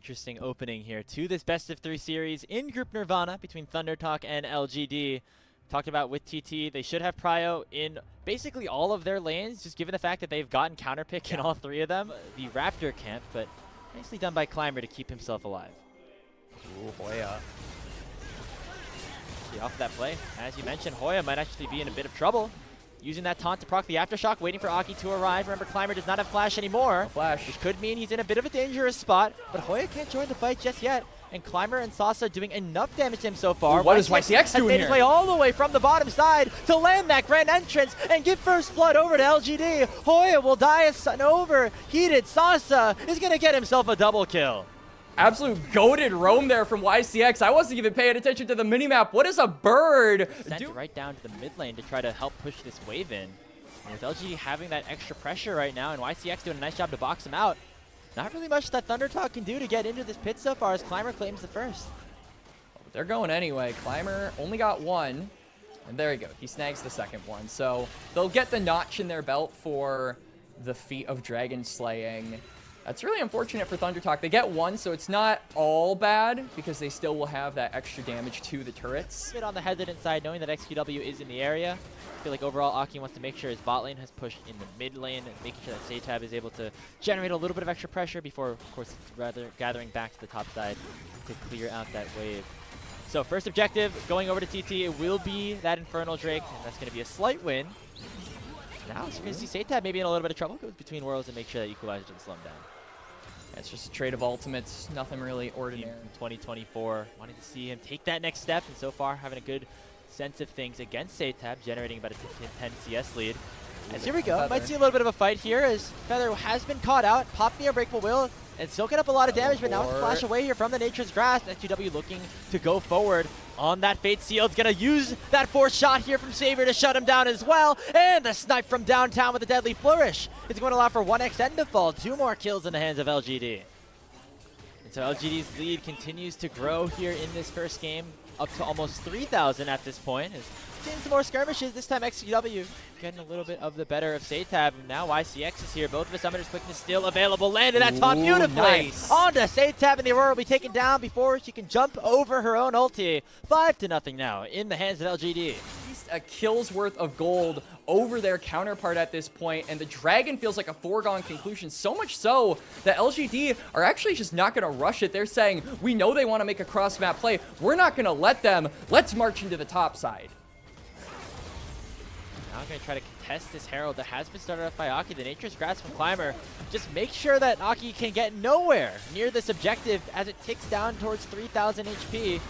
interesting opening here to this best of 3 series in Group Nirvana between ThunderTalk and LGD. Talked about with TT, they should have prio in basically all of their lanes, just given the fact that they've gotten counterpick in all 3 of them. The Raptor camp, but nicely done by Climber to keep himself alive. Ooh, Hoya. Off that play, as you mentioned, Hoya might actually be in a bit of trouble. Using that taunt to proc the Aftershock, waiting for Aki to arrive. Remember, Climber does not have Flash anymore. No Flash. Which could mean he's in a bit of a dangerous spot, but Hoya can't join the fight just yet. And Climber and Sasa doing enough damage to him so far. Ooh, what is YCX doing here? Has made his way all the way from the bottom side to land that grand entrance and give first blood over to LGD. Hoya will die as an overheated Sasa is going to get himself a double kill. Absolute goated roam there from YCX. I wasn't even paying attention to the minimap. What is a bird? Sent right down to the mid lane to try to help push this wave in. And with LGD having that extra pressure right now and YCX doing a nice job to box him out, not really much that ThunderTalk can do to get into this pit so far as Climber claims the first. They're going anyway. Climber only got 1. And there you go. He snags the second one. So they'll get the notch in their belt for the feat of dragon slaying. That's really unfortunate for ThunderTalk. They get 1, so it's not all bad because they still will have that extra damage to the turrets. A bit on the hesitant side, knowing that XQW is in the area. I feel like overall Aki wants to make sure his bot lane has pushed in the mid lane and making sure that Satab is able to generate a little bit of extra pressure before, of course, rather gathering back to the top side to clear out that wave. So first objective, going over to TT, it will be that Infernal Drake, and that's going to be a slight win. Now you're going to see Satab maybe in a little bit of trouble. Goes between worlds and make sure that Equalizer doesn't slow him down. It's just a trade of ultimates, nothing really ordinary. In 2024, wanting to see him take that next step, and so far having a good sense of things against Satab, generating about a 10 CS lead. As here we go, might see a little bit of a fight here as Feather has been caught out, popped the Unbreakable Will, and soaking up a lot of damage, but now it's flash away here from the Nature's Grasp. XQW looking to go forward on that Fate Seal. It's going to use that force shot here from Savior to shut him down as well, and a snipe from downtown with a deadly flourish. It's going to allow for 1xN to fall, 2 more kills in the hands of LGD. And so LGD's lead continues to grow here in this first game, up to almost 3,000 at this point. Seeing some more skirmishes, this time XQW getting a little bit of the better of Satab. Now YCX is here, both of his Summoner's Quickness still available. Landed that taunt beautifully. Nice. Onto Satab, and the Aurora will be taken down before she can jump over her own ulti. 5-0 now in the hands of LGD. At least a kill's worth of gold over their counterpart at this point, and the Dragon feels like a foregone conclusion, so much so that LGD are actually just not going to rush it. They're saying, we know they want to make a cross-map play. We're not going to let them. Let's march into the top side. Now going to try to contest this Herald that has been started off by Aki. The Nature's Grasp from Climber. Just make sure that Aki can get nowhere near this objective as it ticks down towards 3,000 HP.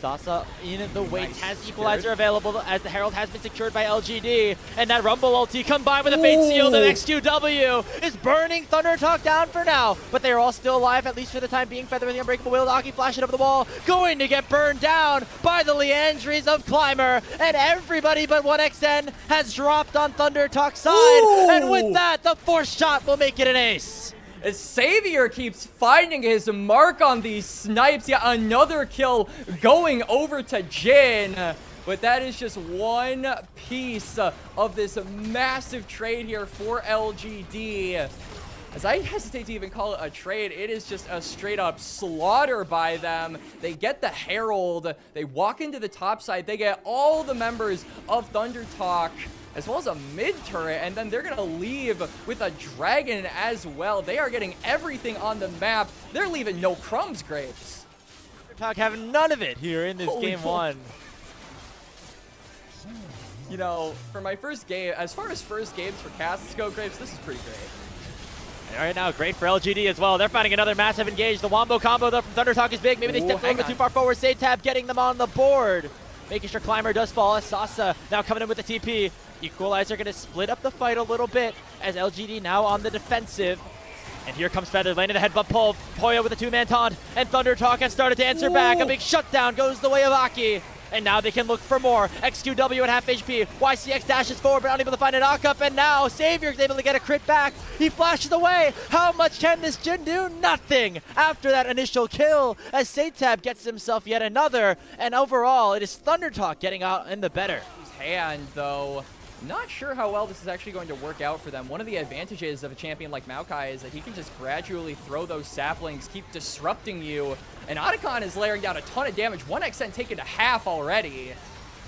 Sasa in the wait, has Equalizer available as the Herald has been secured by LGD. And that Rumble ulti combined with a Fate Seal, the XQW is burning ThunderTalk down for now. But they are all still alive, at least for the time being. Feather with the Unbreakable Will, Aki flashing over the wall, going to get burned down by the Leandries of Climber. And everybody but 1xN has dropped on ThunderTalk's side. And with that, the force shot will make it an ace. As Savior keeps finding his mark on these snipes, yet another kill going over to Jin. But that is just one piece of this massive trade here for LGD. As I hesitate to even call it a trade, it is just a straight up slaughter by them. They get the Herald, they walk into the top side, they get all the members of ThunderTalk, as well as a mid turret, and then they're gonna leave with a dragon as well. They are getting everything on the map. They're leaving no crumbs, Grapes. ThunderTalk having none of it here in this game one. You know, for my first game, as far as first games for casts go, Grapes, this is pretty great. All right, now great for LGD as well. They're finding another massive engage. The wombo combo though from ThunderTalk is big. Maybe they stepped a little bit too far forward. Satab getting them on the board. Making sure Climber does fall as Sasa now coming in with the TP. Equalizer going to split up the fight a little bit as LGD now on the defensive. And here comes Feather, landing the headbutt pull. Hoya with a 2-man taunt, and ThunderTalk has started to answer back. A big shutdown goes the way of Aki. And now they can look for more. XQW at half HP. YCX dashes forward, but unable to find an knock-up. And now Savior is able to get a crit back. He flashes away. How much can this Jin do? Nothing after that initial kill as Satab gets himself yet another. And overall, it is ThunderTalk getting out in the better. Hand, though, Not sure how well this is actually going to work out for them. One of the advantages of a champion like Maokai is that he can just gradually throw those saplings, keep disrupting you. And Otacon is layering down a ton of damage. 1xN taken to half already.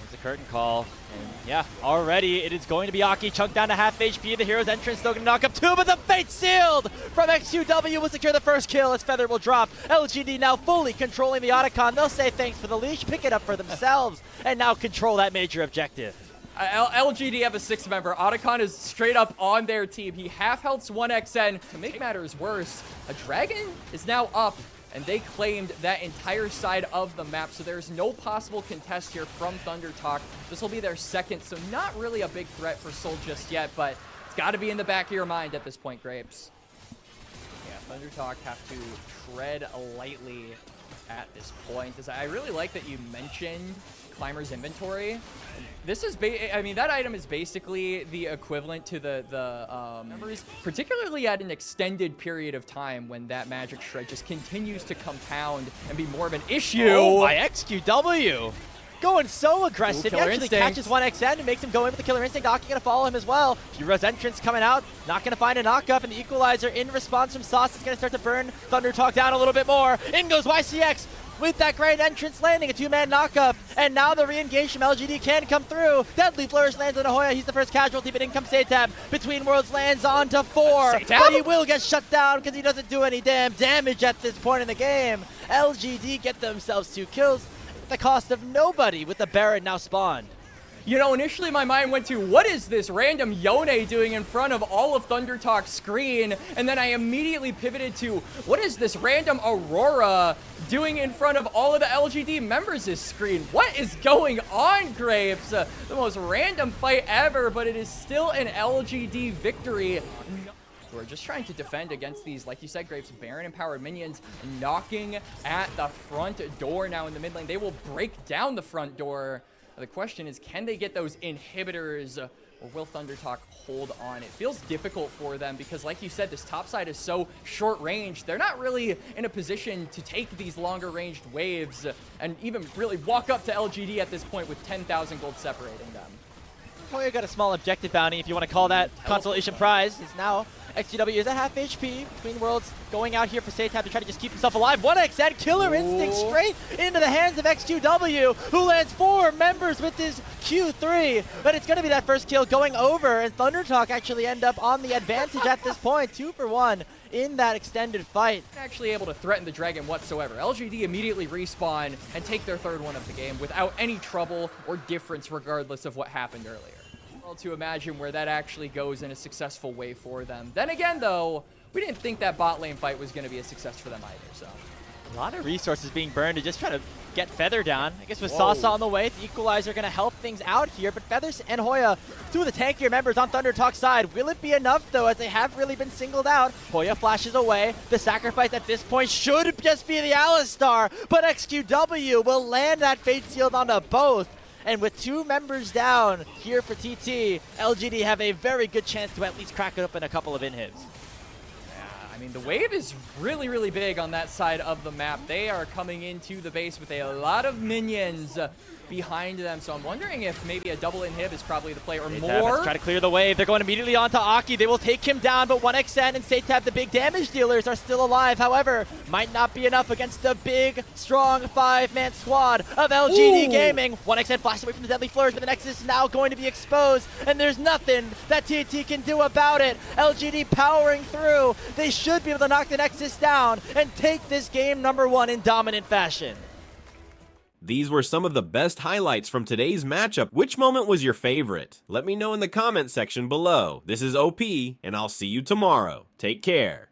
There's a curtain call. And yeah, already it is going to be Aki chunked down to half HP. The hero's entrance still going to knock up 2, but the fate sealed from XQW will secure the first kill as Feather will drop. LGD now fully controlling the Otacon. They'll say thanks for the leash, pick it up for themselves, and now control that major objective. LGD have a 6-member. Otacon is straight up on their team. He half-healths 1xN. To make matters worse, a dragon is now up, and they claimed that entire side of the map, so there's no possible contest here from ThunderTalk. This will be their second, so not really a big threat for Soul just yet, but it's got to be in the back of your mind at this point, Grapes. Yeah, ThunderTalk have to tread lightly at this point. I really like that you mentioned Climber's inventory. This is, I mean, that item is basically the equivalent to the memories, particularly at an extended period of time when that magic shred just continues to compound and be more of an issue. Oh, by XQW. Going so aggressive. Ooh, he actually catches 1xN and makes him go in with the Killer Instinct. Aki gonna follow him as well. Hero's entrance coming out. Not gonna find a knock-up, and the Equalizer in response from Sauce is gonna start to burn ThunderTalk down a little bit more. In goes YCX with that great entrance landing, a 2-man knock-up, and now the re-engage from LGD can come through. Deadly Flourish lands on Ahoya. He's the first casualty, but in comes Satab. Between Worlds lands on to 4, but he will get shut down because he doesn't do any damn damage at this point in the game. LGD get themselves 2 kills at the cost of nobody with the Baron now spawned. You know, initially my mind went to, what is this random Yone doing in front of all of ThunderTalk's screen? And then I immediately pivoted to, what is this random Aurora doing in front of all of the LGD members' screen? What is going on, Grapes? The most random fight ever, but it is still an LGD victory. We're just trying to defend against these, like you said, Grapes, Baron-empowered minions knocking at the front door now in the mid lane. They will break down the front door. The question is, can they get those inhibitors, or will ThunderTalk hold on? It feels difficult for them because, like you said, this top side is so short range. They're not really in a position to take these longer ranged waves and even really walk up to LGD at this point with 10,000 gold separating them. Well, you got a small objective bounty, if you want to call that consolation prize. Is now XQW is at half HP. Between Worlds going out here for Satab to try to just keep himself alive. 1xN Killer Instinct straight into the hands of XQW, who lands 4 members with his Q3. But it's going to be that first kill going over, and ThunderTalk actually end up on the advantage at this point. 2 for 1 in that extended fight. Actually able to threaten the dragon whatsoever. LGD immediately respawn and take their 3rd one of the game without any trouble or difference regardless of what happened earlier. Well, to imagine where that actually goes in a successful way for them. Then again, though, we didn't think that bot lane fight was going to be a success for them either, so. A lot of resources being burned to just try to get Feather down. I guess with Sasa on the way, the Equalizer going to help things out here, but Feathers and Hoya, 2 of the tankier members on ThunderTalk's side. Will it be enough, though, as they have really been singled out? Hoya flashes away. The sacrifice at this point should just be the Alistar, but XQW will land that Fate Sealed onto both. And with 2 members down here for TT, LGD have a very good chance to at least crack it open a couple of inhibs. I mean, the wave is really, really big on that side of the map. They are coming into the base with a lot of minions behind them, so I'm wondering if maybe a double inhib is probably the play or more. Try to clear the wave. They're going immediately onto Aki. They will take him down, but 1xN and Satab, the big damage dealers, are still alive. However, might not be enough against the big, strong 5-man squad of LGD Gaming. 1xN flashed away from the Deadly Flourish, but the Nexus is now going to be exposed, and there's nothing that TT can do about it. LGD powering through. They should be able to knock the Nexus down and take this game #1 in dominant fashion. These were some of the best highlights from today's matchup. Which moment was your favorite? Let me know in the comment section below. This is OP, and I'll see you tomorrow. Take care.